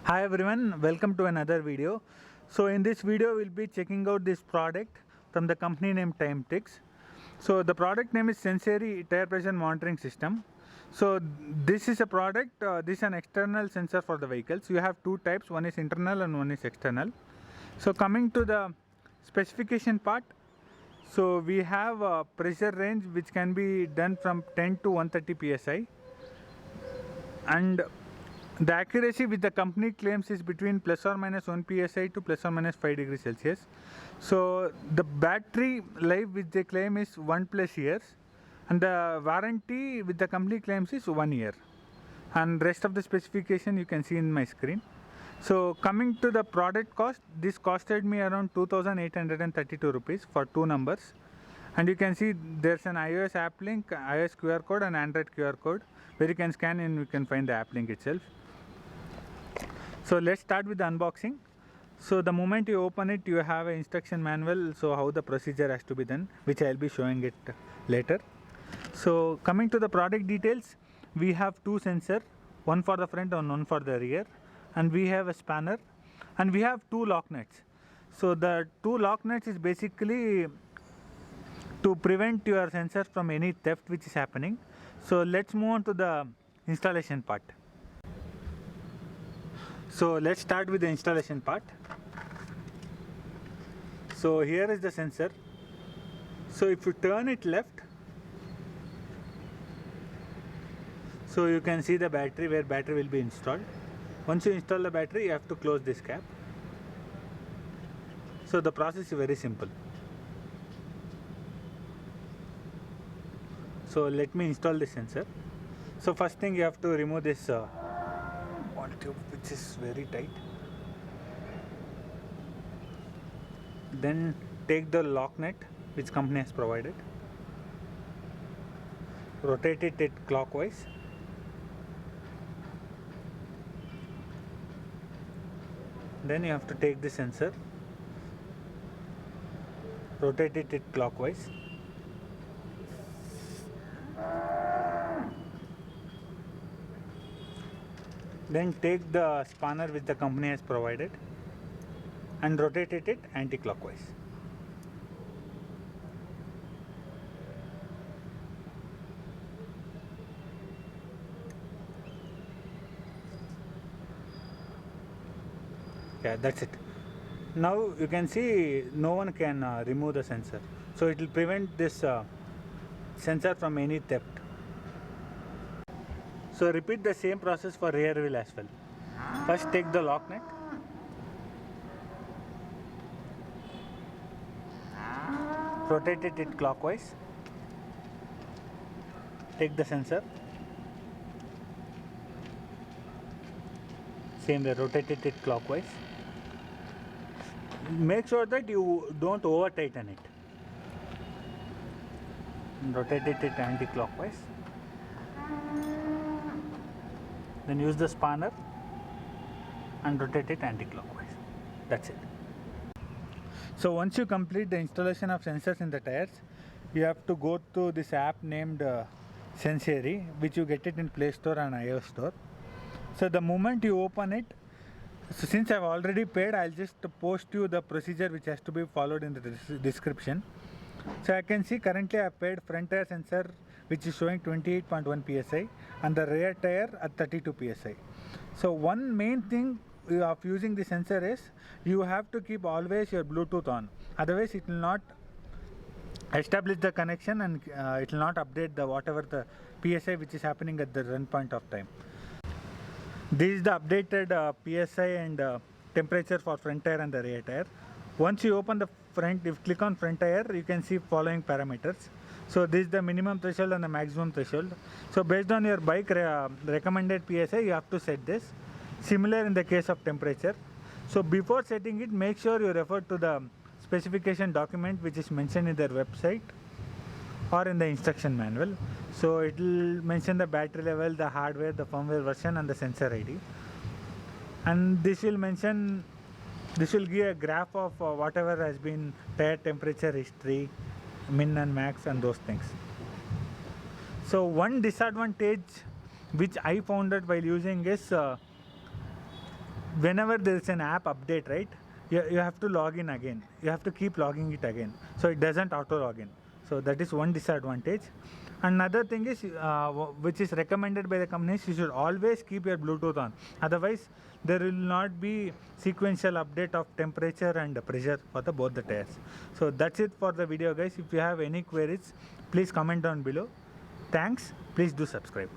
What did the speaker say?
Hi everyone, welcome to another video. So in this video we'll be checking out this product from the company named Timetix. So the product name is SensAiry tire pressure monitoring system. So this is a product, this is an external sensor for the vehicles. You have two types, one is internal and one is external. So coming to the specification part, so we have a pressure range which can be done from 10 to 130 psi, and the accuracy which the company claims is between plus or minus 1 psi to plus or minus 5 degrees Celsius. So the battery life which they claim is 1+ years, and the warranty which the company claims is 1 year, and rest of the specification you can see in my screen. So coming to the product cost, this costed me around 2,832 rupees for two numbers, and you can see there's an iOS app link, iOS QR code and Android QR code where you can scan and you can find the app link itself. So let's start with the unboxing. So the moment you open it, you have an instruction manual, so how the procedure has to be done, which I'll be showing it later. So coming to the product details, we have two sensors, one for the front and one for the rear, and we have a spanner, and we have two lock nuts. So the two lock nuts is basically to prevent your sensors from any theft which is happening. So let's move on to the installation part. So let's start with the installation part. So here is the sensor. So if you turn it left, so you can see the battery, where battery will be installed. Once you install the battery, you have to close this cap. So the process is very simple. So let me install the sensor. So first thing, you have to remove this one tube which is very tight. Then take the lock nut which company has provided, rotate it clockwise. Then you have to take the sensor, rotate it clockwise. Then take the spanner which the company has provided and rotate it anti-clockwise. Yeah, that's it. Now you can see no one can remove the sensor, so it will prevent this sensor from any theft. So repeat the same process for rear wheel as well. First take the lock nut, rotate it clockwise, take the sensor, same way rotate it clockwise. Make sure that you don't over tighten it. Rotate it anti-clockwise. Then use the spanner and rotate it anti-clockwise. That's it. So once you complete the installation of sensors in the tires, you have to go to this app named SensAiry, which you get it in Play Store and iOS Store. So the moment you open it, so since I've already paid, I'll just post you the procedure which has to be followed in the description. So I can see currently I paid front tire sensor which is showing 28.1 psi and the rear tire at 32 psi. So one main thing of using the sensor is you have to keep always your Bluetooth on, otherwise it will not establish the connection and it will not update the whatever the psi which is happening at the run point of time. This is the updated psi and temperature for front tire and the rear tire. Once you open the front, if you click on front tire, you can see following parameters. So this is the minimum threshold and the maximum threshold. So based on your bike recommended psi, you have to set this. Similar in the case of temperature. So before setting it, make sure you refer to the specification document which is mentioned in their website or in the instruction manual. So it will mention the battery level, the hardware, the firmware version and the sensor ID. And this will mention, this will give a graph of whatever has been tire temperature history, min and max and those things. So one disadvantage which I found out while using is whenever there is an app update, right, you have to log in again. You have to keep logging it again, so it doesn't auto log in. So that is one disadvantage. Another thing is, which is recommended by the companies, you should always keep your Bluetooth on. Otherwise, there will not be sequential update of temperature and pressure for both the tires. So that's it for the video, guys. If you have any queries, please comment down below. Thanks. Please do subscribe.